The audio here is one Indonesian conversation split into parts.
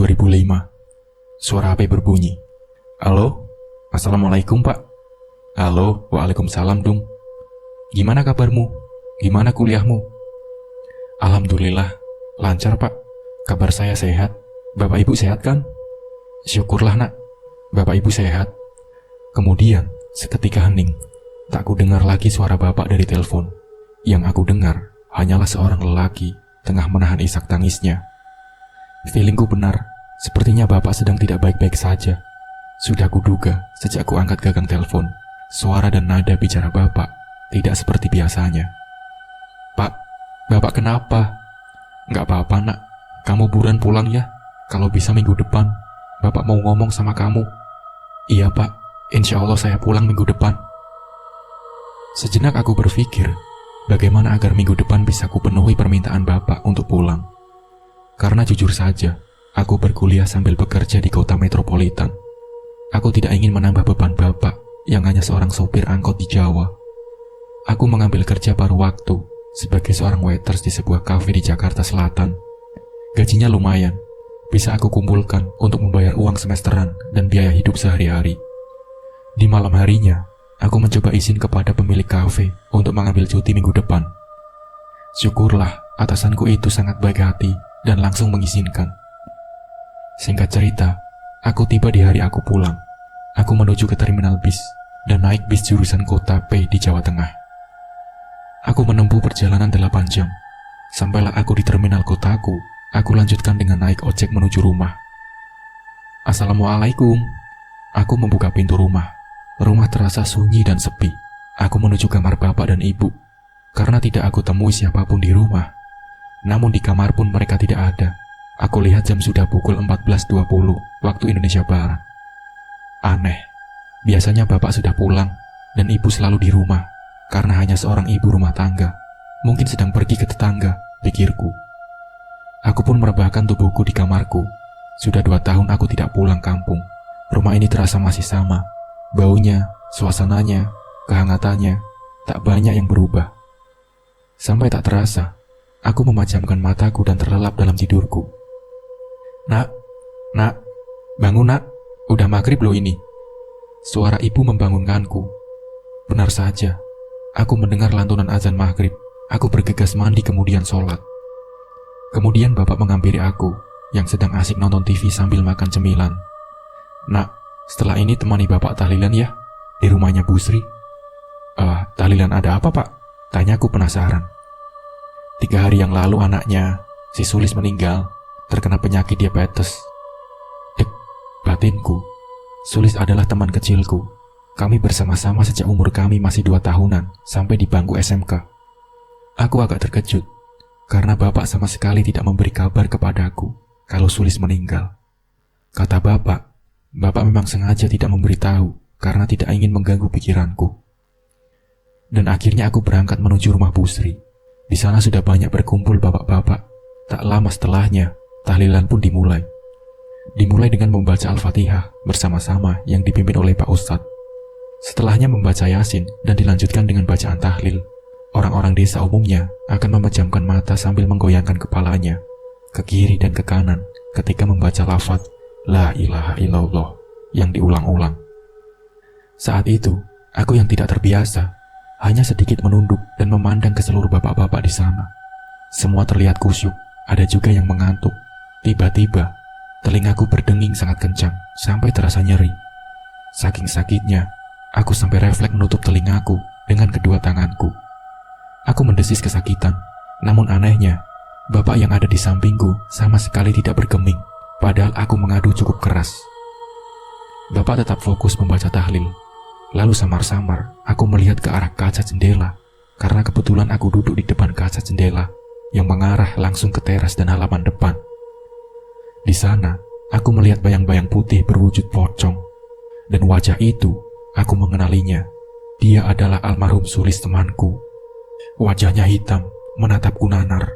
2005. Suara HP berbunyi. Halo? Assalamualaikum, Pak. Halo, waalaikumsalam, Dung. Gimana kabarmu? Gimana kuliahmu? Alhamdulillah, lancar, Pak. Kabar saya sehat. Bapak Ibu sehat kan? Syukurlah, Nak. Bapak Ibu sehat. Kemudian, seketika hening, tak ku dengar lagi suara Bapak dari telepon. Yang aku dengar hanyalah seorang lelaki tengah menahan isak tangisnya. Feelingku benar, sepertinya Bapak sedang tidak baik-baik saja. Sudah kuduga sejak ku angkat gagang telepon, suara dan nada bicara Bapak tidak seperti biasanya. Pak, Bapak kenapa? Nggak apa-apa, Nak. Kamu buruan pulang ya. Kalau bisa minggu depan, Bapak mau ngomong sama kamu. Iya, Pak. Insya Allah saya pulang minggu depan. Sejenak aku berpikir, bagaimana agar minggu depan bisa kupenuhi permintaan Bapak untuk pulang. Karena jujur saja, aku berkuliah sambil bekerja di kota metropolitan. Aku tidak ingin menambah beban Bapak yang hanya seorang sopir angkot di Jawa. Aku mengambil kerja paruh waktu sebagai seorang waiters di sebuah kafe di Jakarta Selatan. Gajinya lumayan, bisa aku kumpulkan untuk membayar uang semesteran dan biaya hidup sehari-hari. Di malam harinya, aku mencoba izin kepada pemilik kafe untuk mengambil cuti minggu depan. Syukurlah, atasanku itu sangat baik hati dan langsung mengizinkan. Singkat cerita, aku tiba di hari aku pulang. Aku menuju ke terminal bis dan naik bis jurusan kota P di Jawa Tengah. Aku menempuh perjalanan 8 jam. Sampailah aku di terminal kotaku, aku lanjutkan dengan naik ojek menuju rumah. Assalamualaikum. Aku membuka pintu rumah. Rumah terasa sunyi dan sepi. Aku menuju kamar Bapak dan Ibu. Karena tidak aku temui siapapun di rumah. Namun di kamar pun mereka tidak ada. Aku lihat jam sudah pukul 14.20 waktu Indonesia Barat. Aneh, biasanya Bapak sudah pulang dan Ibu selalu di rumah. Karena hanya seorang ibu rumah tangga. Mungkin sedang pergi ke tetangga, pikirku. Aku pun merebahkan tubuhku di kamarku. Sudah 2 tahun aku tidak pulang kampung. Rumah ini terasa masih sama. Baunya, suasananya, kehangatannya, tak banyak yang berubah. Sampai tak terasa, aku memejamkan mataku dan terlelap dalam tidurku. Nak, bangun nak, udah maghrib loh ini. Suara ibu membangunkanku. Benar saja, aku mendengar lantunan azan maghrib. Aku bergegas mandi kemudian sholat. Kemudian Bapak menghampiri aku, yang sedang asik nonton TV sambil makan cemilan. Nak, setelah ini temani Bapak tahlilan ya, di rumahnya Bu Sri. Tahlilan ada apa, Pak? Tanyaku penasaran. 3 hari yang lalu anaknya, si Sulis meninggal, terkena penyakit diabetes. Batinku. Sulis adalah teman kecilku. Kami bersama-sama sejak umur kami masih 2 tahunan, sampai di bangku SMK. Aku agak terkejut, karena Bapak sama sekali tidak memberi kabar kepadaku kalau Sulis meninggal. Kata Bapak memang sengaja tidak memberitahu karena tidak ingin mengganggu pikiranku. Dan akhirnya aku berangkat menuju rumah Bu Sri. Di sana sudah banyak berkumpul bapak-bapak. Tak lama setelahnya, tahlilan pun dimulai. Dimulai dengan membaca Al-Fatihah bersama-sama yang dipimpin oleh Pak Ustadz. Setelahnya membaca Yasin dan dilanjutkan dengan bacaan tahlil. Orang-orang desa umumnya akan memejamkan mata sambil menggoyangkan kepalanya ke kiri dan ke kanan ketika membaca lafaz La ilaha illallah yang diulang-ulang. Saat itu, aku yang tidak terbiasa hanya sedikit menunduk dan memandang ke seluruh bapak-bapak di sana. Semua terlihat kusyuk, ada juga yang mengantuk. Tiba-tiba, telingaku berdenging sangat kencang sampai terasa nyeri. Saking sakitnya, aku sampai refleks menutup telingaku dengan kedua tanganku. Aku mendesis kesakitan, namun anehnya, Bapak yang ada di sampingku sama sekali tidak bergeming, padahal aku mengadu cukup keras. Bapak tetap fokus membaca tahlil. Lalu samar-samar, aku melihat ke arah kaca jendela, karena kebetulan aku duduk di depan kaca jendela yang mengarah langsung ke teras dan halaman depan. Di sana, aku melihat bayang-bayang putih berwujud pocong, dan wajah itu, aku mengenalinya. Dia adalah almarhum Sulis temanku. Wajahnya hitam, menatapku nanar.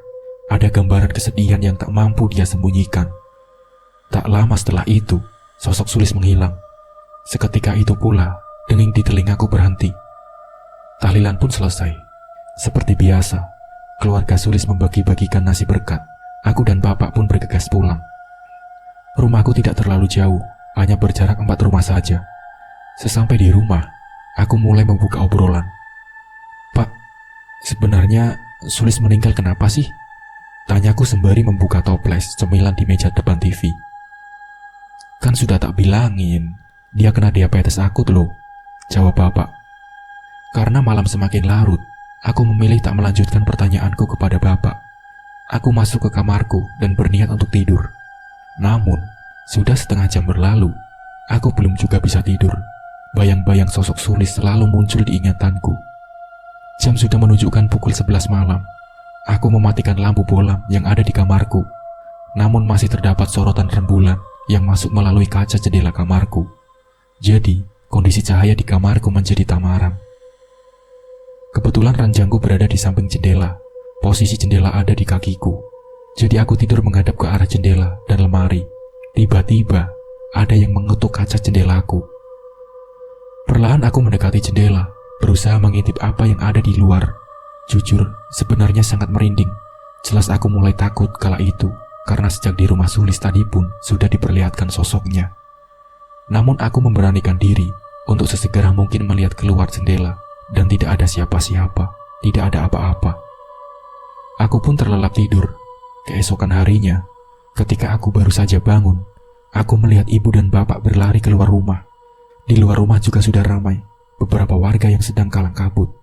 Ada gambaran kesedihan yang tak mampu dia sembunyikan. Tak lama setelah itu, sosok Sulis menghilang. Seketika itu pula, denging di telingaku berhenti. Tahlilan pun selesai. Seperti biasa, keluarga Sulis membagi-bagikan nasi berkat. Aku dan Bapak pun bergegas pulang. Rumahku tidak terlalu jauh, hanya berjarak 4 rumah saja. Sesampai di rumah, aku mulai membuka obrolan. "Pak, sebenarnya Sulis meninggal kenapa sih?" Tanyaku sembari membuka toples cemilan di meja depan TV. "Kan sudah tak bilangin, dia kena diabetes akut loh," jawab bapak. Karena malam semakin larut, aku memilih tak melanjutkan pertanyaanku kepada bapak. Aku masuk ke kamarku dan berniat untuk tidur. Namun, sudah setengah jam berlalu, aku belum juga bisa tidur. Bayang-bayang sosok Sulis selalu muncul di ingatanku. Jam sudah menunjukkan pukul 11 malam. Aku mematikan lampu bolam yang ada di kamarku. Namun masih terdapat sorotan rembulan yang masuk melalui kaca jendela kamarku. Jadi, kondisi cahaya di kamarku menjadi tamaram. Kebetulan ranjangku berada di samping jendela. Posisi jendela ada di kakiku. Jadi aku tidur menghadap ke arah jendela dan lemari. Tiba-tiba, ada yang mengetuk kaca jendelaku. Perlahan aku mendekati jendela, berusaha mengintip apa yang ada di luar. Jujur, sebenarnya sangat merinding. Jelas aku mulai takut kala itu, karena sejak di rumah Sulis tadi pun sudah diperlihatkan sosoknya. Namun aku memberanikan diri untuk sesegera mungkin melihat keluar jendela, dan tidak ada siapa-siapa, tidak ada apa-apa. Aku pun terlelap tidur. Keesokan harinya, ketika aku baru saja bangun, aku melihat ibu dan bapak berlari keluar rumah. Di luar rumah juga sudah ramai, beberapa warga yang sedang kalang kabut.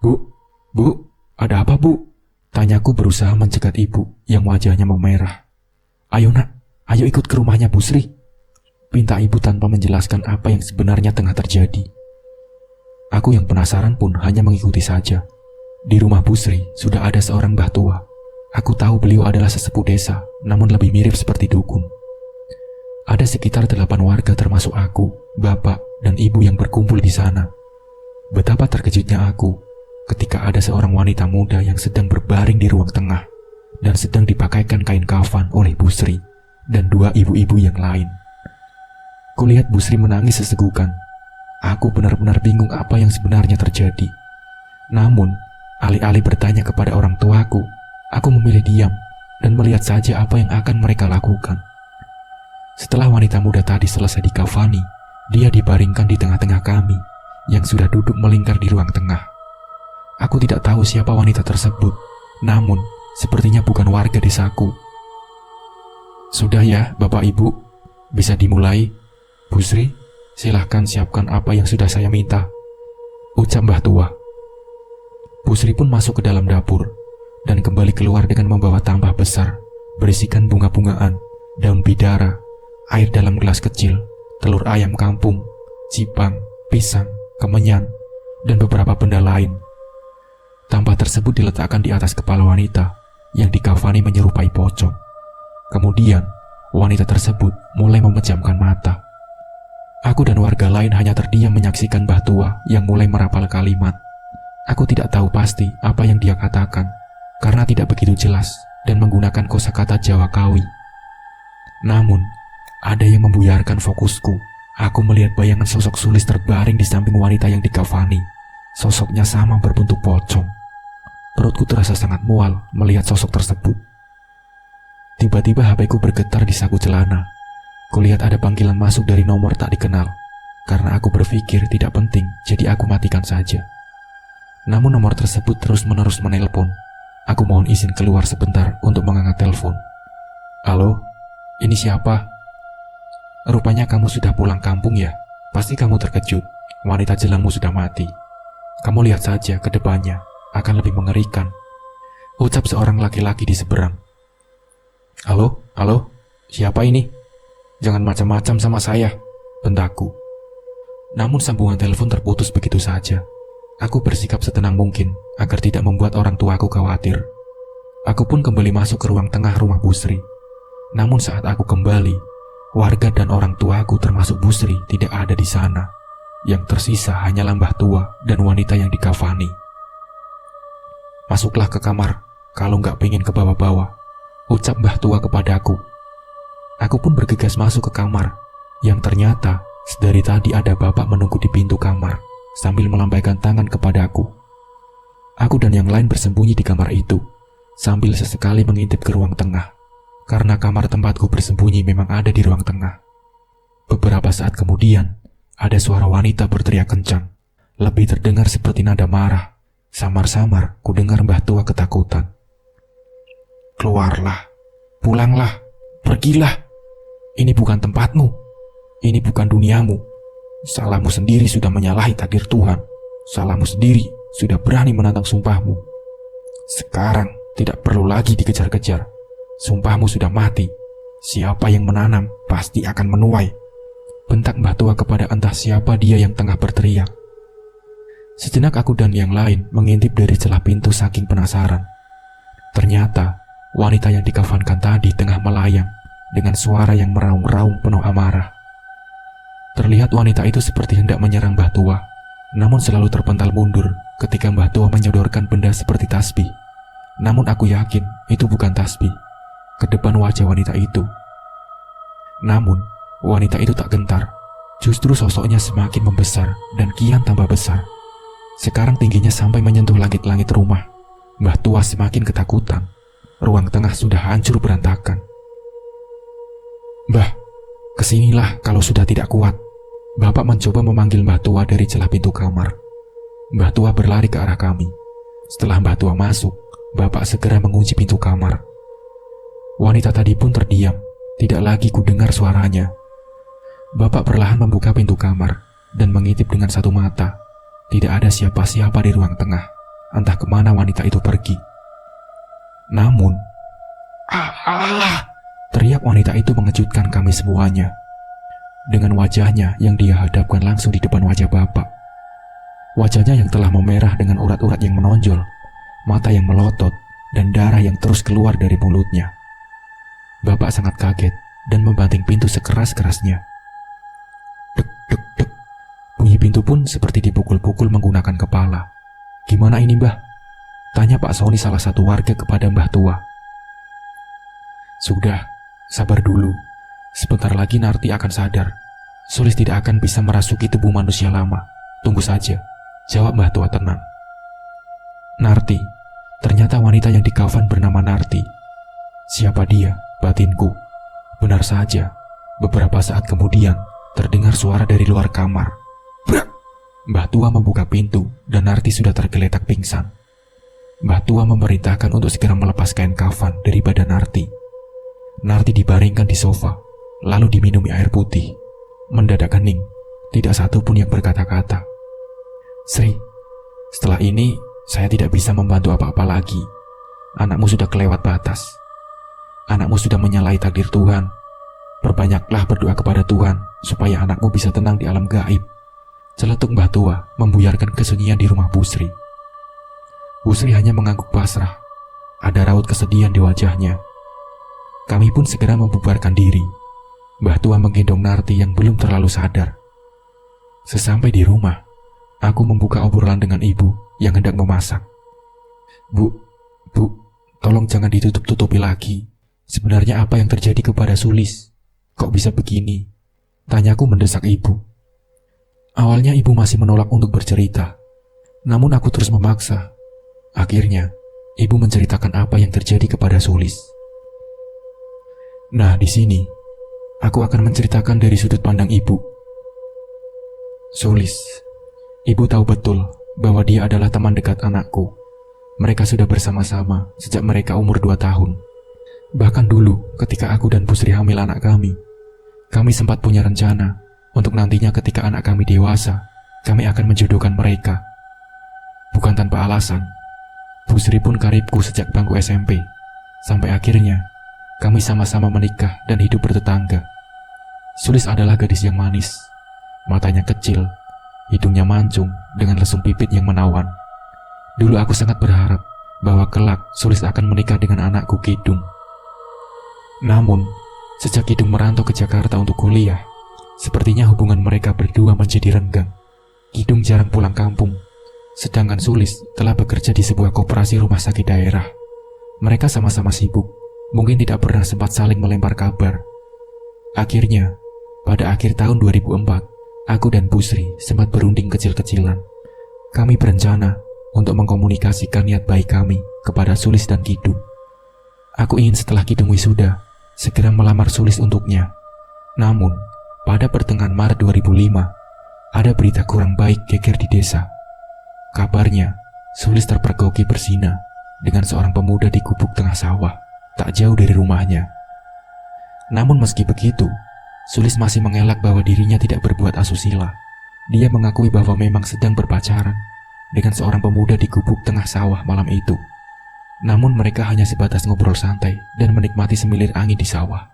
Bu, ada apa bu?" Tanyaku berusaha mencegat ibu yang wajahnya memerah. "Ayo nak, ayo ikut ke rumahnya Bu Sri," pinta ibu tanpa menjelaskan apa yang sebenarnya tengah terjadi. Aku yang penasaran pun hanya mengikuti saja. Di rumah Bu Sri sudah ada seorang mbah tua. Aku tahu beliau adalah sesepuh desa, namun lebih mirip seperti dukun. Ada sekitar 8 warga termasuk aku, bapak, dan ibu yang berkumpul di sana. Betapa terkejutnya aku ketika ada seorang wanita muda yang sedang berbaring di ruang tengah dan sedang dipakaikan kain kafan oleh Bu Sri dan 2 ibu-ibu yang lain. Kulihat Bu Sri menangis sesegukan. Aku benar-benar bingung apa yang sebenarnya terjadi. Namun, alih-alih bertanya kepada orang tuaku, aku memilih diam dan melihat saja apa yang akan mereka lakukan. Setelah wanita muda tadi selesai dikafani, dia dibaringkan di tengah-tengah kami yang sudah duduk melingkar di ruang tengah. Aku tidak tahu siapa wanita tersebut, namun sepertinya bukan warga desaku. "Sudah ya, Bapak Ibu, bisa dimulai. Bu Sri, silahkan siapkan apa yang sudah saya minta," ucap mbah tua. Bu Sri pun masuk ke dalam dapur dan kembali keluar dengan membawa tampah besar berisikan bunga-bungaan, daun bidara, air dalam gelas kecil, telur ayam kampung, cipang, pisang, kemenyan, dan beberapa benda lain. Tampah tersebut diletakkan di atas kepala wanita yang dikafani menyerupai pocong. Kemudian, wanita tersebut mulai memejamkan mata. Aku dan warga lain hanya terdiam menyaksikan mbah tua yang mulai merapal kalimat. Aku tidak tahu pasti apa yang dia katakan, karena tidak begitu jelas dan menggunakan kosakata Jawa Kawi. Namun, ada yang membuyarkan fokusku. Aku melihat bayangan sosok Sulis terbaring di samping wanita yang dikafani. Sosoknya sama berbentuk pocong. Perutku terasa sangat mual melihat sosok tersebut. Tiba-tiba HP-ku bergetar di saku celana. Kulihat ada panggilan masuk dari nomor tak dikenal. Karena aku berpikir tidak penting, jadi aku matikan saja. Namun nomor tersebut terus-menerus menelpon. Aku mohon izin keluar sebentar untuk mengangkat telepon. "Halo, ini siapa?" "Rupanya kamu sudah pulang kampung ya? Pasti kamu terkejut. Wanita jelangmu sudah mati. Kamu lihat saja ke depannya, akan lebih mengerikan," ucap seorang laki-laki di seberang. Halo, siapa ini? Jangan macam-macam sama saya," bentakku. Namun sambungan telepon terputus begitu saja. Aku bersikap setenang mungkin agar tidak membuat orang tuaku khawatir. Aku pun kembali masuk ke ruang tengah rumah Bu Sri. Namun saat aku kembali, warga dan orang tuaku termasuk Bu Sri tidak ada di sana. Yang tersisa hanyalah mbah tua dan wanita yang dikafani. "Masuklah ke kamar, kalau nggak pengen ke bawah-bawah," ucap mbah tua kepadaku. Aku pun bergegas masuk ke kamar, yang ternyata sedari tadi ada bapak menunggu di pintu kamar sambil melambaikan tangan kepadaku. Aku dan yang lain bersembunyi di kamar itu, sambil sesekali mengintip ke ruang tengah. karena kamar tempatku bersembunyi memang ada di ruang tengah. Beberapa saat kemudian, ada suara wanita berteriak kencang, lebih terdengar seperti nada marah. Samar-samar ku dengar Mbah Tua ketakutan. "Keluarlah, pulanglah, pergilah. Ini bukan tempatmu, ini bukan duniamu. Salahmu sendiri sudah menyalahi takdir Tuhan. Salahmu sendiri sudah berani menantang sumpahmu. Sekarang tidak perlu lagi dikejar-kejar. Sumpahmu sudah mati. Siapa yang menanam pasti akan menuai," bentak Mbah Tua kepada entah siapa dia yang tengah berteriak. Sejenak aku dan yang lain mengintip dari celah pintu saking penasaran. Ternyata wanita yang dikafankan tadi tengah melayang dengan suara yang meraung-raung penuh amarah. Terlihat wanita itu seperti hendak menyerang Mbah Tua, namun selalu terpental mundur ketika Mbah Tua menyodorkan benda seperti tasbih. Namun aku yakin itu bukan tasbih ke depan wajah wanita itu. Namun wanita itu tak gentar, justru sosoknya semakin membesar dan kian tambah besar. Sekarang tingginya sampai menyentuh langit-langit rumah. Mbah Tua semakin ketakutan. Ruang tengah sudah hancur berantakan. "Mbah, kesinilah kalau sudah tidak kuat." Bapak mencoba memanggil Mbah Tua dari celah pintu kamar. Mbah Tua berlari ke arah kami. Setelah Mbah Tua masuk, Bapak segera mengunci pintu kamar. Wanita tadi pun terdiam, tidak lagi ku dengar suaranya. Bapak perlahan membuka pintu kamar dan mengintip dengan satu mata. Tidak ada siapa-siapa di ruang tengah, entah kemana wanita itu pergi. Namun, teriak wanita itu mengejutkan kami semuanya. Dengan wajahnya yang dia hadapkan langsung di depan wajah Bapak. Wajahnya yang telah memerah dengan urat-urat yang menonjol, mata yang melotot, dan darah yang terus keluar dari mulutnya. Bapak sangat kaget dan membanting pintu sekeras-kerasnya. Dek, dek, dek. Bunyi pintu pun seperti dipukul-pukul menggunakan kepala. "Gimana ini, Mbah?" tanya Pak Sony salah satu warga kepada Mbah Tua. "Sudah, sabar dulu. Sebentar lagi Narti akan sadar. Sulis tidak akan bisa merasuki tubuh manusia lama. Tunggu saja," jawab Mbah Tua tenang. Narti, ternyata wanita yang dikafan bernama Narti. Siapa dia, batinku? Benar saja, beberapa saat kemudian terdengar suara dari luar kamar. Brak! Mbah Tua membuka pintu dan Narti sudah tergeletak pingsan. Mbah Tua memerintahkan untuk segera melepas kain kafan dari badan Narti. Narti dibaringkan di sofa, lalu diminumi air putih. Mendadak hening, tidak satu pun yang berkata-kata. "Sri, setelah ini saya tidak bisa membantu apa-apa lagi. Anakmu sudah kelewat batas. Anakmu sudah menyalahi takdir Tuhan. Perbanyaklah berdoa kepada Tuhan supaya anakmu bisa tenang di alam gaib." Celetuk Mbah Tua membuyarkan kesunyian di rumah Bu Sri. Bu Sri hanya mengangguk pasrah. Ada raut kesedihan di wajahnya. Kami pun segera membubarkan diri. Mbah Tua menggendong Narti yang belum terlalu sadar. Sesampai di rumah, aku membuka obrolan dengan ibu yang hendak memasak. Bu, tolong jangan ditutup-tutupi lagi. Sebenarnya apa yang terjadi kepada Sulis? Kok bisa begini?" tanyaku mendesak ibu. Awalnya ibu masih menolak untuk bercerita, namun aku terus memaksa. Akhirnya, ibu menceritakan apa yang terjadi kepada Sulis. Nah, di sini, aku akan menceritakan dari sudut pandang ibu. Sulis, ibu tahu betul bahwa dia adalah teman dekat anakku. Mereka sudah bersama-sama sejak mereka umur 2 tahun. Bahkan dulu ketika aku dan Bu Sri hamil anak kami sempat punya rencana untuk nantinya ketika anak kami dewasa, kami akan menjodohkan mereka. Bukan tanpa alasan, Bu Sri pun karibku sejak bangku SMP, sampai akhirnya kami sama-sama menikah dan hidup bertetangga. Sulis adalah gadis yang manis, matanya kecil, hidungnya mancung dengan lesung pipit yang menawan. Dulu aku sangat berharap bahwa kelak Sulis akan menikah dengan anakku Kidung. Namun, sejak Kidung merantau ke Jakarta untuk kuliah, sepertinya hubungan mereka berdua menjadi renggang. Kidung jarang pulang kampung, sedangkan Sulis telah bekerja di sebuah koperasi rumah sakit daerah. Mereka sama-sama sibuk, mungkin tidak pernah sempat saling melempar kabar. Akhirnya, pada akhir tahun 2004, aku dan Bu Sri sempat berunding kecil-kecilan. Kami berencana untuk mengkomunikasikan niat baik kami kepada Sulis dan Kidung. Aku ingin setelah Kidung wisuda, segera melamar Sulis untuknya. Namun, pada pertengahan Maret 2005, ada berita kurang baik geger di desa. Kabarnya, Sulis terpergoki berzina dengan seorang pemuda di gubuk tengah sawah, tak jauh dari rumahnya. Namun meski begitu, Sulis masih mengelak bahwa dirinya tidak berbuat asusila. Dia mengakui bahwa memang sedang berpacaran dengan seorang pemuda di gubuk tengah sawah malam itu. Namun mereka hanya sebatas ngobrol santai dan menikmati semilir angin di sawah.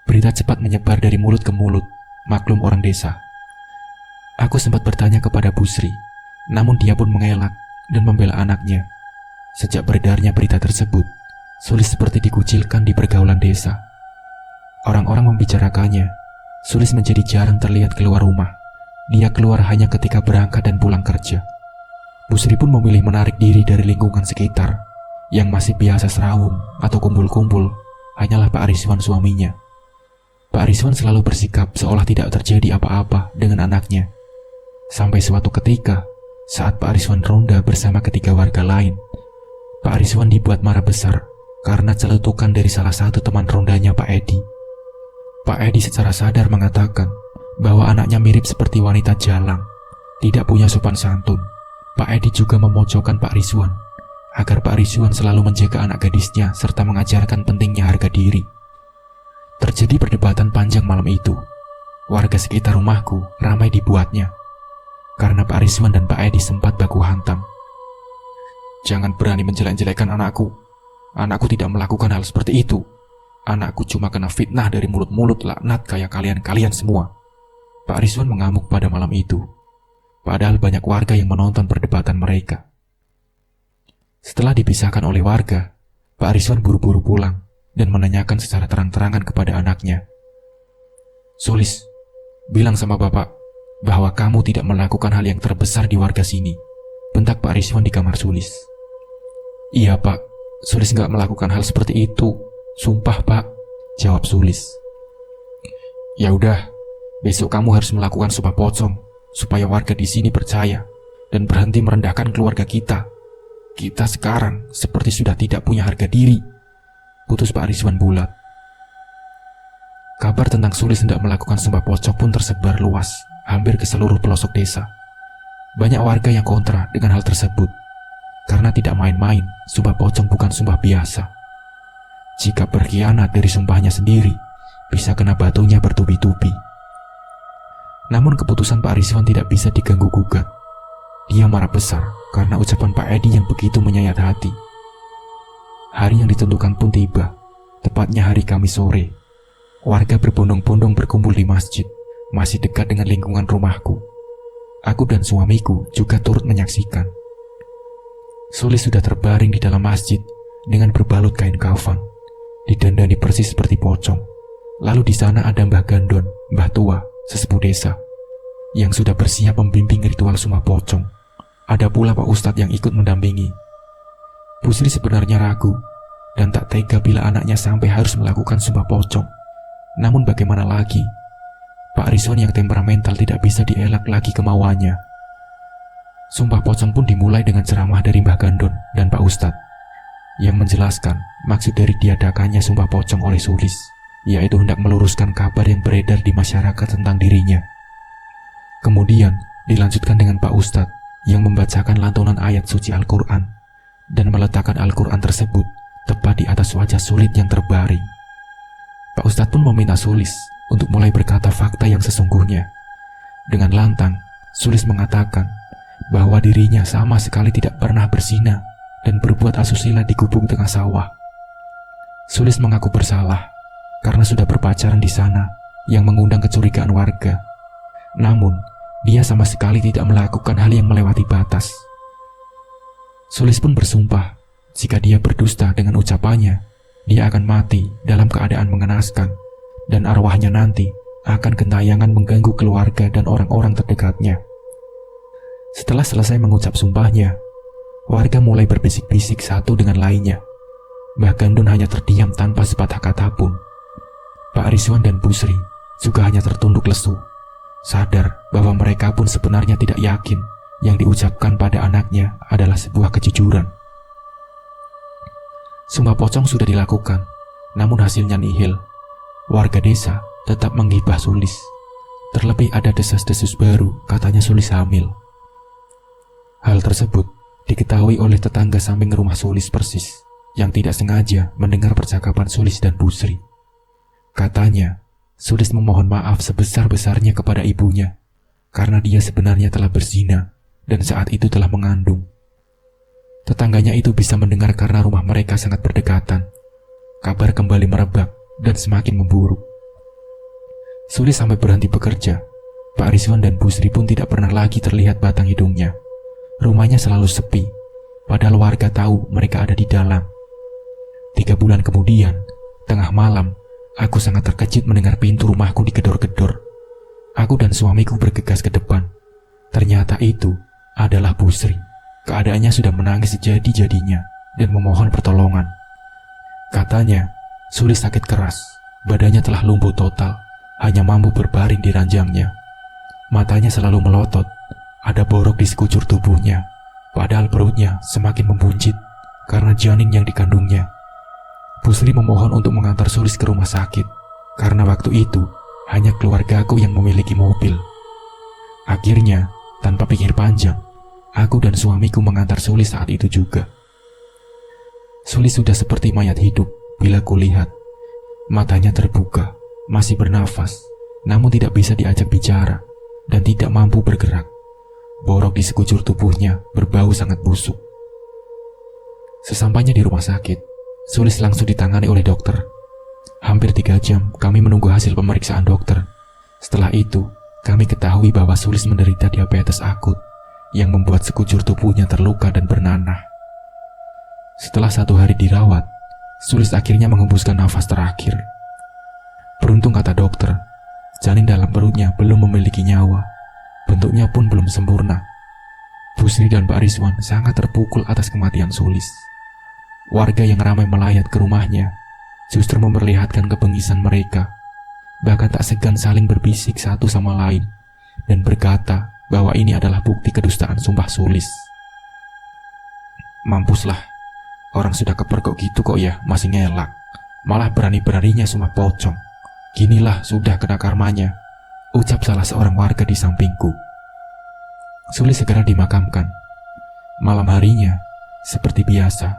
Berita cepat menyebar dari mulut ke mulut, maklum orang desa. Aku sempat bertanya kepada Busri, namun dia pun mengelak dan membela anaknya. Sejak beredarnya berita tersebut, Sulis seperti dikucilkan di pergaulan desa. Orang-orang membicarakannya. Sulis menjadi jarang terlihat keluar rumah. Dia keluar hanya ketika berangkat dan pulang kerja. Busri pun memilih menarik diri dari lingkungan sekitar. Yang masih biasa serawung atau kumpul-kumpul hanyalah Pak Rizwan suaminya. Pak Rizwan selalu bersikap seolah tidak terjadi apa-apa dengan anaknya. Sampai suatu ketika, saat Pak Rizwan ronda bersama ketiga warga lain, Pak Rizwan dibuat marah besar karena celetukan dari salah satu teman rondanya, Pak Edi. Pak Edi secara sadar mengatakan bahwa anaknya mirip seperti wanita jalang, tidak punya sopan santun. Pak Edi juga memojokkan Pak Rizwan agar Pak Rizwan selalu menjaga anak gadisnya serta mengajarkan pentingnya harga diri. Terjadi perdebatan panjang malam itu. Warga sekitar rumahku ramai dibuatnya karena Pak Rizwan dan Pak Edi sempat baku hantam. "Jangan berani menjelek-jelekan anakku. Anakku tidak melakukan hal seperti itu. Anakku cuma kena fitnah dari mulut-mulut laknat kayak kalian-kalian semua." Pak Rizwan mengamuk pada malam itu. Padahal banyak warga yang menonton perdebatan mereka. Setelah dipisahkan oleh warga, Pak Rizwan buru-buru pulang dan menanyakan secara terang-terangan kepada anaknya. "Sulis, bilang sama bapak bahwa kamu tidak melakukan hal yang terbesar di warga sini," bentak Pak Rizwan di kamar Sulis. "Iya pak, Sulis nggak melakukan hal seperti itu. Sumpah pak," jawab Sulis. "Ya udah, besok kamu harus melakukan sumpah pocong supaya warga di sini percaya dan berhenti merendahkan keluarga kita. Kita sekarang seperti sudah tidak punya harga diri," putus Pak Rizwan bulat. Kabar tentang Sulis hendak melakukan sumpah pocong pun tersebar luas, hampir ke seluruh pelosok desa. Banyak warga yang kontra dengan hal tersebut, karena tidak main-main, sumpah pocong bukan sumpah biasa. Jika berkhianat dari sumpahnya sendiri, bisa kena batunya bertubi-tubi. Namun keputusan Pak Rizwan tidak bisa diganggu-gugat. Dia marah besar karena ucapan Pak Edi yang begitu menyayat hati. Hari yang ditentukan pun tiba, tepatnya hari Kamis sore. Warga berbondong-bondong berkumpul di masjid, masih dekat dengan lingkungan rumahku. Aku dan suamiku juga turut menyaksikan. Sulis sudah terbaring di dalam masjid dengan berbalut kain kafan, didandani persis seperti pocong. Lalu di sana ada Mbah Gandon, Mbah Tua, sesepuh desa, yang sudah bersiap membimbing ritual sumpah pocong. Ada pula Pak Ustadz yang ikut mendampingi. Busri sebenarnya ragu dan tak tega bila anaknya sampai harus melakukan sumpah pocong. Namun bagaimana lagi? Pak Rizwan yang temperamental tidak bisa dielak lagi kemauannya. Sumpah pocong pun dimulai dengan ceramah dari Mbah Gandon dan Pak Ustadz yang menjelaskan maksud dari diadakannya sumpah pocong oleh Sulis, yaitu hendak meluruskan kabar yang beredar di masyarakat tentang dirinya. Kemudian dilanjutkan dengan Pak Ustadz yang membacakan lantunan ayat suci Al-Quran dan meletakkan Al-Quran tersebut tepat di atas wajah Sulis yang terbaring. Pak Ustadz pun meminta Sulis untuk mulai berkata fakta yang sesungguhnya. Dengan lantang, Sulis mengatakan bahwa dirinya sama sekali tidak pernah berzina dan berbuat asusila di gubuk tengah sawah. Sulis mengaku bersalah karena sudah berpacaran di sana yang mengundang kecurigaan warga. Namun, dia sama sekali tidak melakukan hal yang melewati batas. Sulis pun bersumpah jika dia berdusta dengan ucapannya, dia akan mati dalam keadaan mengenaskan dan arwahnya nanti akan gentayangan mengganggu keluarga dan orang-orang terdekatnya. Setelah selesai mengucap sumpahnya, warga mulai berbisik-bisik satu dengan lainnya. Mbah Gandun hanya terdiam tanpa sepatah kata pun. Pak Rizwan dan Busri juga hanya tertunduk lesu, sadar bahwa mereka pun sebenarnya tidak yakin yang diucapkan pada anaknya adalah sebuah kejujuran. Sumpah pocong sudah dilakukan, namun hasilnya nihil. Warga desa tetap menggibah Sulis. Terlebih ada desas-desus baru, katanya Sulis hamil. Hal tersebut diketahui oleh tetangga samping rumah Sulis persis, yang tidak sengaja mendengar percakapan Sulis dan Busri. Katanya, Sulis memohon maaf sebesar-besarnya kepada ibunya, karena dia sebenarnya telah berzina dan saat itu telah mengandung. Tetangganya itu bisa mendengar karena rumah mereka sangat berdekatan. Kabar kembali merebak dan semakin memburuk. Sulis sampai berhenti bekerja. Pak Rizwan dan Busri pun tidak pernah lagi terlihat batang hidungnya. Rumahnya selalu sepi, padahal warga tahu mereka ada di dalam. 3 bulan kemudian, tengah malam, aku sangat terkejut mendengar pintu rumahku digedor-gedor. Aku dan suamiku bergegas ke depan. Ternyata itu adalah Busri. Keadaannya sudah menangis sejadi-jadinya dan memohon pertolongan. Katanya, Sulis sakit keras, badannya telah lumpuh total, hanya mampu berbaring di ranjangnya. Matanya selalu melotot, ada borok di sekujur tubuhnya, padahal perutnya semakin membuncit karena janin yang dikandungnya. Busri memohon untuk mengantar Sulis ke rumah sakit, karena waktu itu hanya keluargaku yang memiliki mobil. Akhirnya, tanpa pikir panjang, aku dan suamiku mengantar Sulis saat itu juga. Sulis sudah seperti mayat hidup bila kulihat. Matanya terbuka, masih bernafas, namun tidak bisa diajak bicara dan tidak mampu bergerak. Borok di sekujur tubuhnya berbau sangat busuk. Sesampainya di rumah sakit, Sulis langsung ditangani oleh dokter. Hampir 3 jam kami menunggu hasil pemeriksaan dokter. Setelah itu, kami ketahui bahwa Sulis menderita diabetes akut yang membuat sekujur tubuhnya terluka dan bernanah. Setelah 1 hari dirawat, Sulis akhirnya menghembuskan nafas terakhir. Beruntung, kata dokter, janin dalam perutnya belum memiliki nyawa. Bentuknya pun belum sempurna. Busri dan Pak Rizwan sangat terpukul atas kematian Sulis. Warga yang ramai melayat ke rumahnya justru memperlihatkan kebengisan mereka. Bahkan tak segan saling berbisik satu sama lain dan berkata bahwa ini adalah bukti kedustaan sumpah Sulis. Mampuslah, orang sudah kepergok gitu kok ya masih ngelak. Malah berani-beraninya sumpah pocong. Ginilah sudah kena karmanya, ucap salah seorang warga di sampingku. Sulis segera dimakamkan. Malam harinya, seperti biasa,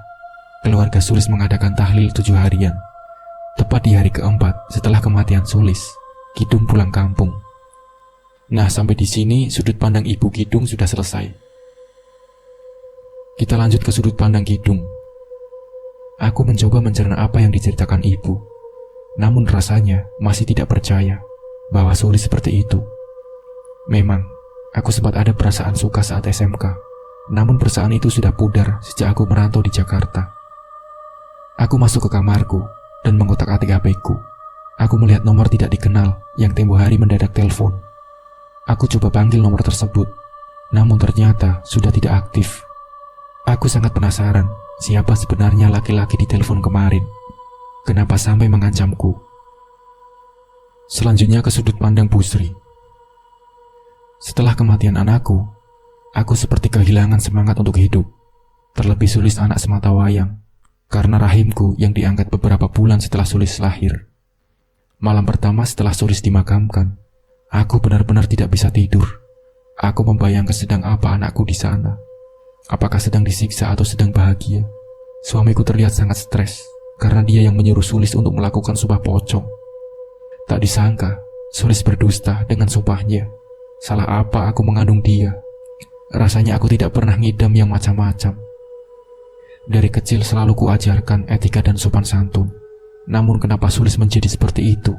keluarga Sulis mengadakan tahlil 7 harian. Tepat di hari keempat setelah kematian Sulis, Kidung pulang kampung. Nah, sampai di sini sudut pandang Ibu Kidung sudah selesai. Kita lanjut ke sudut pandang Kidung. Aku mencoba mencerna apa yang diceritakan ibu, namun rasanya masih tidak percaya bahwa Sulis seperti itu. Memang, aku sempat ada perasaan suka saat SMK, namun perasaan itu sudah pudar sejak aku merantau di Jakarta. Aku masuk ke kamarku dan mengotak-atik HP-ku. Aku melihat nomor tidak dikenal yang tempo hari mendadak telepon. Aku coba panggil nomor tersebut, namun ternyata sudah tidak aktif. Aku sangat penasaran siapa sebenarnya laki-laki di telepon kemarin. Kenapa sampai mengancamku? Selanjutnya ke sudut pandang Busri. Setelah kematian anakku, aku seperti kehilangan semangat untuk hidup. Terlebih Sulis anak semata wayang, karena rahimku yang diangkat beberapa bulan setelah Sulis lahir. Malam pertama setelah Sulis dimakamkan, aku benar-benar tidak bisa tidur. Aku membayangkan sedang apa anakku di sana. Apakah sedang disiksa atau sedang bahagia? Suamiku terlihat sangat stres karena dia yang menyuruh Sulis untuk melakukan sumpah pocong. Tak disangka, Sulis berdusta dengan sumpahnya. Salah apa aku mengandung dia? Rasanya aku tidak pernah ngidam yang macam-macam. Dari kecil selalu kuajarkan etika dan sopan santun. Namun kenapa Sulis menjadi seperti itu?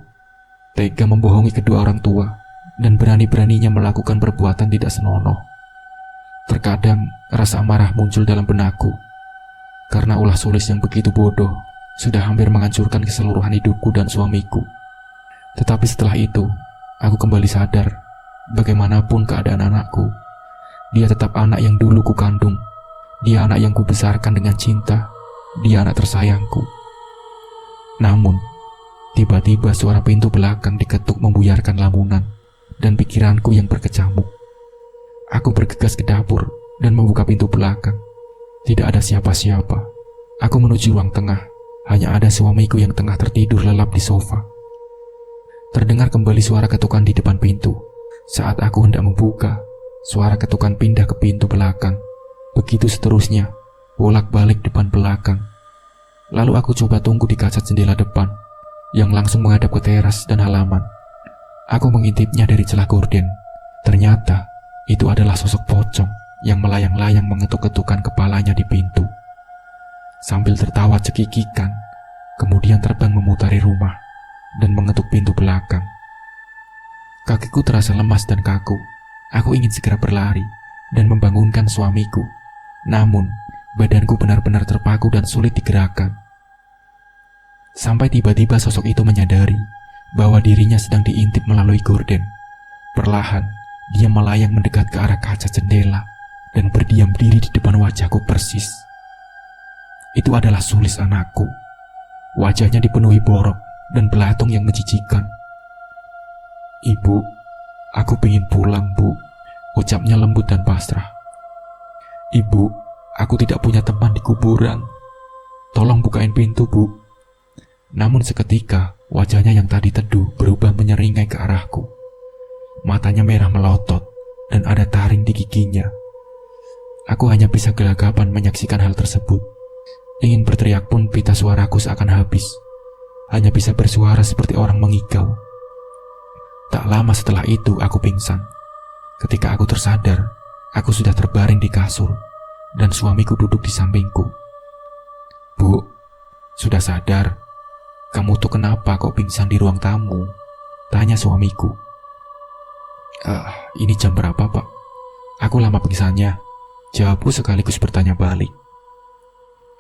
Tega membohongi kedua orang tua dan berani-beraninya melakukan perbuatan tidak senonoh. Terkadang rasa amarah muncul dalam benakku karena ulah Sulis yang begitu bodoh sudah hampir menghancurkan keseluruhan hidupku dan suamiku. Tetapi setelah itu, aku kembali sadar bagaimanapun keadaan anakku, dia tetap anak yang dulu ku kandung. Dia anak yang kubesarkan dengan cinta. Dia anak tersayangku. Namun, tiba-tiba suara pintu belakang diketuk membuyarkan lamunan dan pikiranku yang berkecamuk. Aku bergegas ke dapur dan membuka pintu belakang. Tidak ada siapa-siapa. Aku menuju ruang tengah. Hanya ada suamiku yang tengah tertidur lelap di sofa. Terdengar kembali suara ketukan di depan pintu. Saat aku hendak membuka, suara ketukan pindah ke pintu belakang. Begitu seterusnya, bolak-balik depan belakang. Lalu aku coba tunggu di kaca jendela depan, yang langsung menghadap ke teras dan halaman. Aku mengintipnya dari celah gorden. Ternyata, itu adalah sosok pocong yang melayang-layang mengetuk-ketukan kepalanya di pintu. Sambil tertawa cekikikan, kemudian terbang memutari rumah dan mengetuk pintu belakang. Kakiku terasa lemas dan kaku. Aku ingin segera berlari dan membangunkan suamiku. Namun, badanku benar-benar terpaku dan sulit digerakkan. Sampai tiba-tiba sosok itu menyadari bahwa dirinya sedang diintip melalui gorden. Perlahan, dia melayang mendekat ke arah kaca jendela dan berdiam diri di depan wajahku persis. Itu adalah Sulis, anakku. Wajahnya dipenuhi borok dan belatung yang menjijikan. "Ibu, aku ingin pulang, Bu," ucapnya lembut dan pasrah. "Ibu, aku tidak punya teman di kuburan. Tolong bukain pintu, Bu." Namun seketika, wajahnya yang tadi teduh berubah menyeringai ke arahku. Matanya merah melotot dan ada taring di giginya. Aku hanya bisa gelagapan menyaksikan hal tersebut. Ingin berteriak pun pita suaraku seakan habis. Hanya bisa bersuara seperti orang mengigau. Tak lama setelah itu aku pingsan. Ketika aku tersadar, aku sudah terbaring di kasur dan suamiku duduk di sampingku. "Bu, sudah sadar? Kamu tuh kenapa kok pingsan di ruang tamu?" tanya suamiku. Ini jam berapa, Pak?" Aku lama pingsannya, jawabku sekaligus bertanya balik.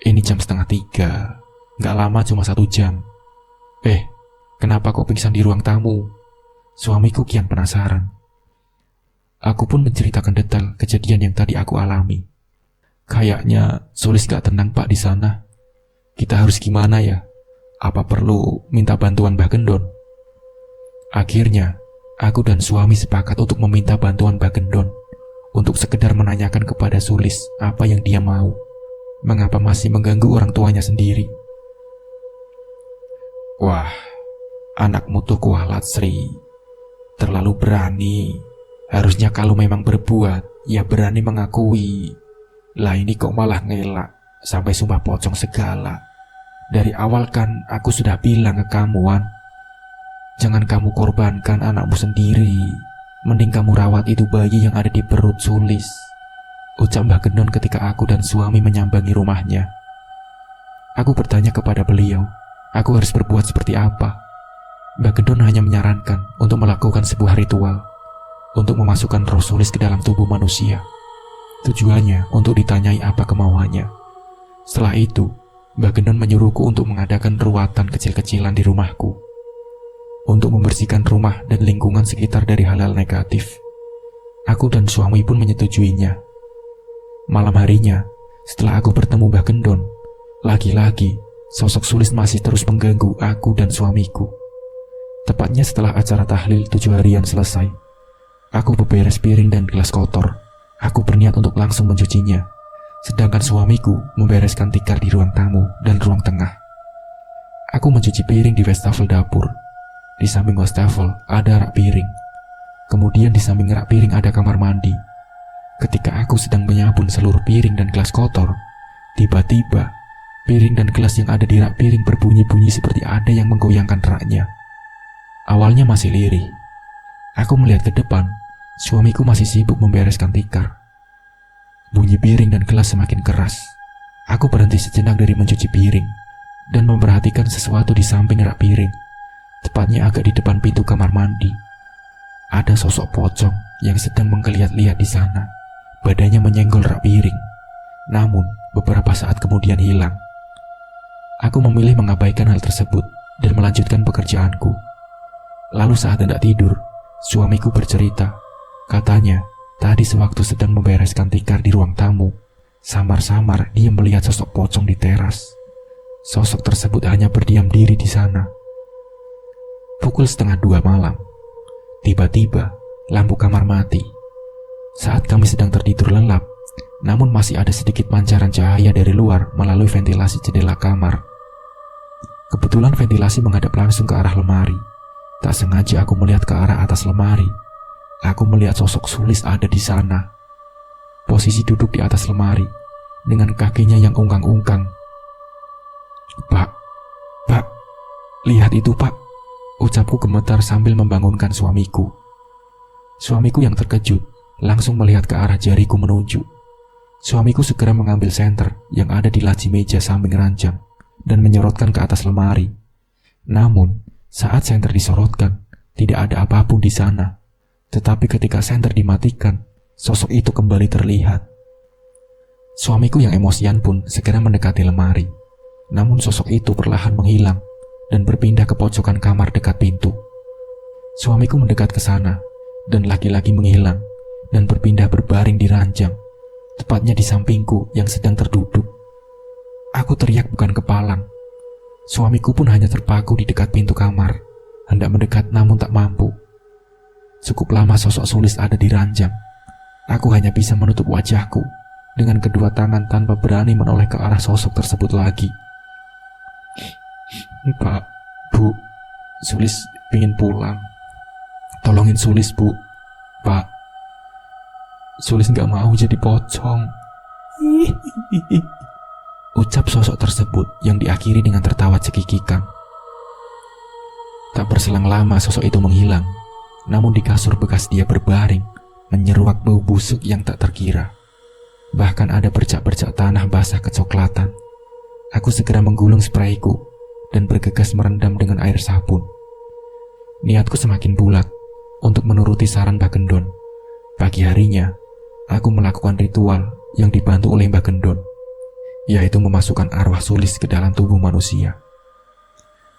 "Ini jam 2:30, gak lama, cuma 1 jam. Kenapa kok pingsan di ruang tamu?" Suamiku kian penasaran. Aku pun menceritakan detail kejadian yang tadi aku alami. "Kayaknya Sulis gak tenang, Pak, di sana. Kita harus gimana ya? Apa perlu minta bantuan Mbah Gendon?" Akhirnya, aku dan suami sepakat untuk meminta bantuan Mbah Gendon untuk sekedar menanyakan kepada Sulis apa yang dia mau. Mengapa masih mengganggu orang tuanya sendiri? "Wah, anakmu tuh kualat, Sri. Terlalu berani. Harusnya kalau memang berbuat, ya berani mengakui. Lah ini kok malah ngelak, sampai sumpah pocong segala. Dari awal kan aku sudah bilang ke kamu, Wan. Jangan kamu korbankan anakmu sendiri. Mending kamu rawat itu bayi yang ada di perut Sulis," ucap Mbah Gendon ketika aku dan suami menyambangi rumahnya. Aku bertanya kepada beliau, aku harus berbuat seperti apa? Mbah Gendon hanya menyarankan untuk melakukan sebuah ritual untuk memasukkan roh Sulis ke dalam tubuh manusia. Tujuannya untuk ditanyai apa kemauannya. Setelah itu, Mbah Gendon menyuruhku untuk mengadakan ruatan kecil-kecilan di rumahku untuk membersihkan rumah dan lingkungan sekitar dari hal-hal negatif. Aku dan suami pun menyetujuinya. Malam harinya, setelah aku bertemu Mbah Gendon, lagi-lagi sosok Sulis masih terus mengganggu aku dan suamiku. Tepatnya setelah acara tahlil 7 harian selesai, aku beberes piring dan gelas kotor. Aku berniat untuk langsung mencucinya, sedangkan suamiku membereskan tikar di ruang tamu dan ruang tengah. Aku mencuci piring di wastafel dapur. Di samping wastafel ada rak piring. Kemudian di samping rak piring ada kamar mandi. Ketika aku sedang menyabun seluruh piring dan gelas kotor, tiba-tiba piring dan gelas yang ada di rak piring berbunyi-bunyi seperti ada yang menggoyangkan raknya. Awalnya masih lirih. Aku melihat ke depan, suamiku masih sibuk membereskan tikar. Bunyi piring dan gelas semakin keras. Aku berhenti sejenak dari mencuci piring dan memperhatikan sesuatu di samping rak piring, tepatnya agak di depan pintu kamar mandi. Ada sosok pocong yang sedang menggeliat-liat di sana. Badannya menyenggol rak piring, namun beberapa saat kemudian hilang. Aku memilih mengabaikan hal tersebut dan melanjutkan pekerjaanku. Lalu saat hendak tidur, suamiku bercerita. Katanya, tadi sewaktu sedang membereskan tikar di ruang tamu, samar-samar dia melihat sosok pocong di teras. Sosok tersebut hanya berdiam diri di sana. Pukul 1:30 malam, tiba-tiba lampu kamar mati. Saat kami sedang tertidur lelap, namun masih ada sedikit pancaran cahaya dari luar melalui ventilasi jendela kamar. Kebetulan ventilasi menghadap langsung ke arah lemari. Tak sengaja aku melihat ke arah atas lemari. Aku melihat sosok Sulis ada di sana. Posisi duduk di atas lemari, dengan kakinya yang ungkang-ungkang. Pak, lihat itu pak, ucapku gemetar sambil membangunkan suamiku. Suamiku yang terkejut langsung melihat ke arah jariku menunjuk. Suamiku segera mengambil senter yang ada di laci meja samping ranjang dan menyorotkan ke atas lemari. Namun, saat senter disorotkan, tidak ada apapun di sana. Tetapi ketika senter dimatikan, sosok itu kembali terlihat. Suamiku yang emosian pun segera mendekati lemari. Namun sosok itu perlahan menghilang dan berpindah ke pojokan kamar dekat pintu. Suamiku mendekat ke sana dan laki-laki menghilang dan berpindah berbaring di ranjang, tepatnya di sampingku yang sedang terduduk. Aku teriak bukan kepalang. Suamiku pun hanya terpaku di dekat pintu kamar, hendak mendekat namun tak mampu. Cukup lama sosok Sulis ada di ranjang. Aku hanya bisa menutup wajahku dengan kedua tangan tanpa berani menoleh ke arah sosok tersebut lagi. Pak, Bu, Sulis ingin pulang. Tolongin Sulis, Bu. Pak, Sulis gak mau jadi pocong. Ucap sosok tersebut yang diakhiri dengan tertawa cekikikan. Tak berselang lama sosok itu menghilang. Namun di kasur bekas dia berbaring, menyeruak bau busuk yang tak terkira. Bahkan ada bercak-bercak tanah basah kecoklatan. Aku segera menggulung sprayku dan bergegas merendam dengan air sabun. Niatku semakin bulat untuk menuruti saran Mbah Gendon. Pagi harinya, aku melakukan ritual yang dibantu oleh Mbah Gendon, yaitu memasukkan arwah Sulis ke dalam tubuh manusia.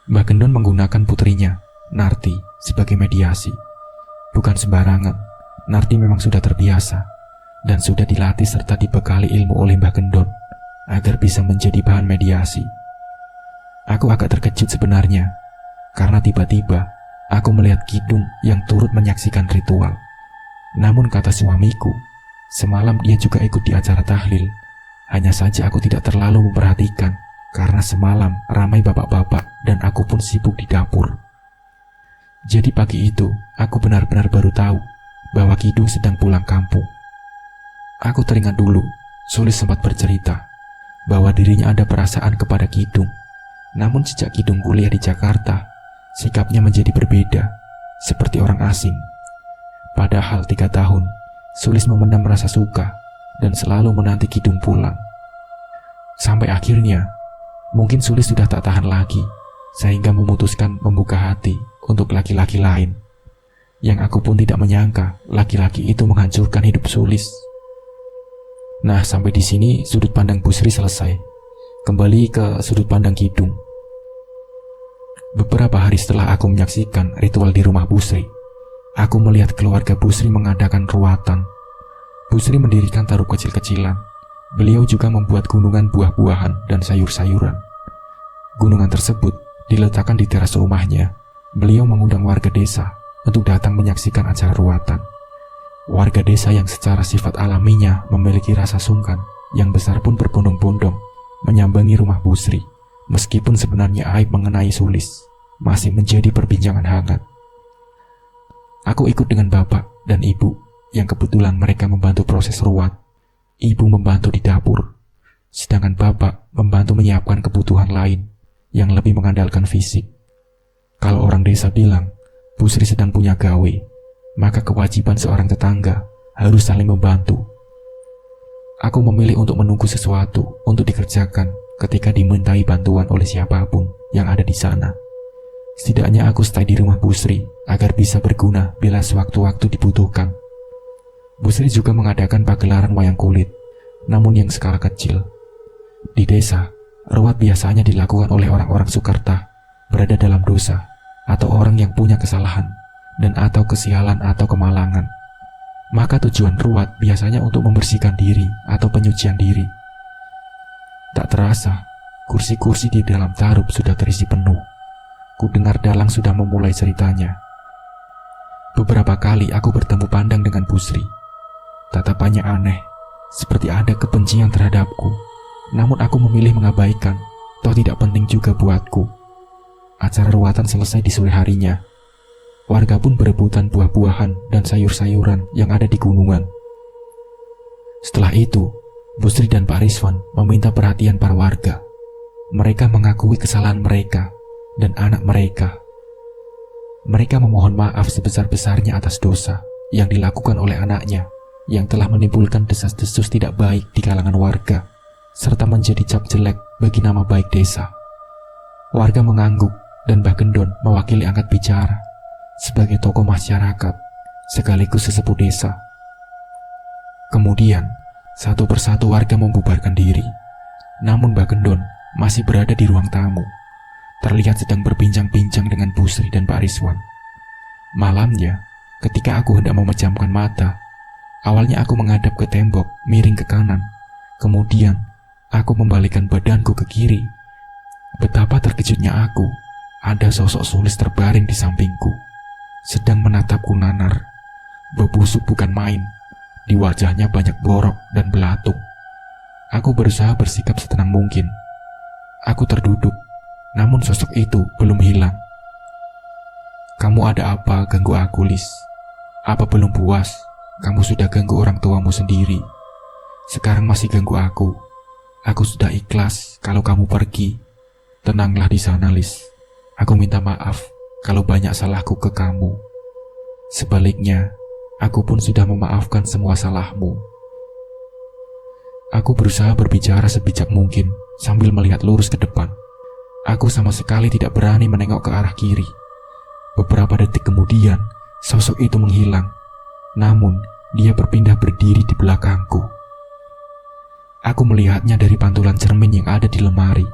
Mbah Gendon menggunakan putrinya, Narti, sebagai mediasi. Bukan sembarangan, Narti memang sudah terbiasa dan sudah dilatih serta dibekali ilmu oleh Mbah Gendon agar bisa menjadi bahan mediasi. Aku agak terkejut sebenarnya, karena tiba-tiba aku melihat Kidung yang turut menyaksikan ritual. Namun kata suamiku, semalam dia juga ikut di acara tahlil. Hanya saja aku tidak terlalu memperhatikan, karena semalam ramai bapak-bapak dan aku pun sibuk di dapur. Jadi pagi itu, aku benar-benar baru tahu bahwa Kidung sedang pulang kampung. Aku teringat dulu, Sulis sempat bercerita bahwa dirinya ada perasaan kepada Kidung. Namun sejak Kidung kuliah di Jakarta, sikapnya menjadi berbeda, seperti orang asing. Padahal 3 tahun, Sulis memendam rasa suka dan selalu menanti Kidung pulang. Sampai akhirnya, mungkin Sulis sudah tak tahan lagi, sehingga memutuskan membuka hati untuk laki-laki lain. Yang aku pun tidak menyangka laki-laki itu menghancurkan hidup Sulis. Nah, sampai di sini sudut pandang Bu Sri selesai. Kembali ke sudut pandang Kidung. Beberapa hari setelah aku menyaksikan ritual di rumah Bu Sri, aku melihat keluarga Bu Sri mengadakan ruatan. Bu Sri mendirikan taruk kecil-kecilan. Beliau juga membuat gunungan buah-buahan dan sayur-sayuran. Gunungan tersebut diletakkan di teras rumahnya. Beliau mengundang warga desa untuk datang menyaksikan acara ruatan. Warga desa yang secara sifat alaminya memiliki rasa sungkan yang besar pun berbondong-bondong menyambangi rumah Bu Sri, meskipun sebenarnya aib mengenai Sulis masih menjadi perbincangan hangat. Aku ikut dengan bapak dan ibu yang kebetulan mereka membantu proses ruat. Ibu membantu di dapur, sedangkan bapak membantu menyiapkan kebutuhan lain yang lebih mengandalkan fisik. Kalau orang desa bilang Bu Sri sedang punya gawe, maka kewajiban seorang tetangga harus saling membantu. Aku memilih untuk menunggu sesuatu untuk dikerjakan ketika dimintai bantuan oleh siapapun yang ada di sana. Setidaknya aku stay di rumah Bu Sri agar bisa berguna bila sewaktu-waktu dibutuhkan. Bu Sri juga mengadakan pagelaran wayang kulit, namun yang skala kecil. Di desa, ruat biasanya dilakukan oleh orang-orang Sukerta, berada dalam dosa, atau orang yang punya kesalahan, dan atau kesialan atau kemalangan. Maka tujuan ruat biasanya untuk membersihkan diri atau penyucian diri. Tak terasa, kursi-kursi di dalam tarup sudah terisi penuh. Ku dengar dalang sudah memulai ceritanya. Beberapa kali aku bertemu pandang dengan Bu Sri. Tatapannya aneh, seperti ada kebencian terhadapku. Namun aku memilih mengabaikan, toh tidak penting juga buatku. Acara ruatan selesai di sore harinya. Warga pun berebutan buah-buahan dan sayur-sayuran yang ada di gunungan. Setelah itu, Bu Sri dan Pak Rizwan meminta perhatian para warga. Mereka mengakui kesalahan mereka dan anak mereka. Mereka memohon maaf sebesar-besarnya atas dosa yang dilakukan oleh anaknya yang telah menimbulkan desas-desus tidak baik di kalangan warga, serta menjadi cap jelek bagi nama baik desa. Warga mengangguk dan Mbah Gendon mewakili angkat bicara sebagai tokoh masyarakat sekaligus sesepuh desa. Kemudian, satu persatu warga membubarkan diri. Namun Mbah Gendon masih berada di ruang tamu, terlihat sedang berbincang-bincang dengan Bu Sri dan Pak Rizwan. Malamnya, ketika aku hendak memejamkan mata, awalnya aku menghadap ke tembok, miring ke kanan. Kemudian, aku membalikkan badanku ke kiri. Betapa terkejutnya aku, ada sosok Sulis terbaring di sampingku, sedang menatapku nanar. Berbusuk bukan main, di wajahnya banyak borok dan belatung. Aku berusaha bersikap setenang mungkin. Aku terduduk, namun sosok itu belum hilang. "Kamu ada apa ganggu aku, Lis? Apa belum puas? Kamu sudah ganggu orang tuamu sendiri. Sekarang masih ganggu aku. Aku sudah ikhlas kalau kamu pergi. Tenanglah di sana, Lis. Aku minta maaf kalau banyak salahku ke kamu. Sebaliknya, aku pun sudah memaafkan semua salahmu." Aku berusaha berbicara sebijak mungkin sambil melihat lurus ke depan. Aku sama sekali tidak berani menengok ke arah kiri. Beberapa detik kemudian, sosok itu menghilang. Namun, dia berpindah berdiri di belakangku. Aku melihatnya dari pantulan cermin yang ada di lemari,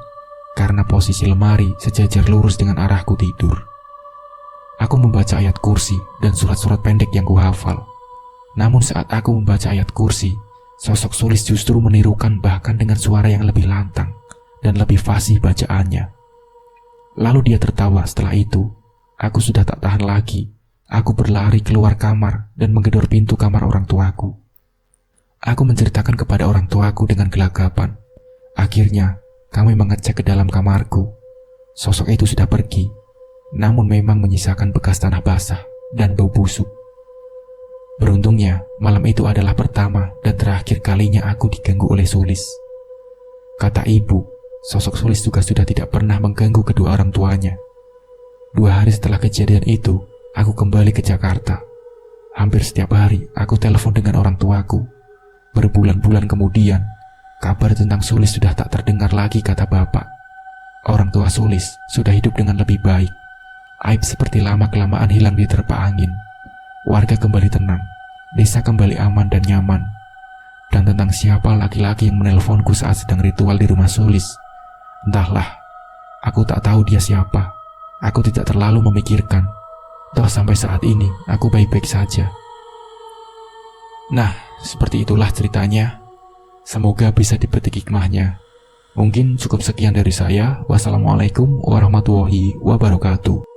karena posisi lemari sejajar lurus dengan arahku tidur. Aku membaca ayat kursi dan surat-surat pendek yang kuhafal. Namun saat aku membaca ayat kursi, sosok Sulis justru menirukan bahkan dengan suara yang lebih lantang dan lebih fasih bacaannya. Lalu dia tertawa. Setelah itu, aku sudah tak tahan lagi. Aku berlari keluar kamar dan menggedor pintu kamar orang tuaku. Aku menceritakan kepada orang tuaku dengan gelagapan. Akhirnya, kami mengecek ke dalam kamarku. Sosok itu sudah pergi, namun memang menyisakan bekas tanah basah dan bau busuk. Beruntungnya, malam itu adalah pertama dan terakhir kalinya aku diganggu oleh Sulis. Kata ibu, sosok Sulis juga sudah tidak pernah mengganggu kedua orang tuanya. 2 hari setelah kejadian itu, aku kembali ke Jakarta. Hampir setiap hari, aku telepon dengan orang tuaku. Berbulan-bulan kemudian, kabar tentang Sulis sudah tak terdengar lagi, kata bapak. Orang tua Sulis sudah hidup dengan lebih baik. Aib seperti lama-kelamaan hilang diterpa angin. Warga kembali tenang, desa kembali aman dan nyaman. Dan tentang siapa laki-laki yang menelponku saat sedang ritual di rumah Sulis, entahlah, aku tak tahu dia siapa. Aku tidak terlalu memikirkan. Toh sampai saat ini, aku baik-baik saja. Nah, seperti itulah ceritanya. Semoga bisa dipetik hikmahnya. Mungkin cukup sekian dari saya. Wassalamualaikum warahmatullahi wabarakatuh.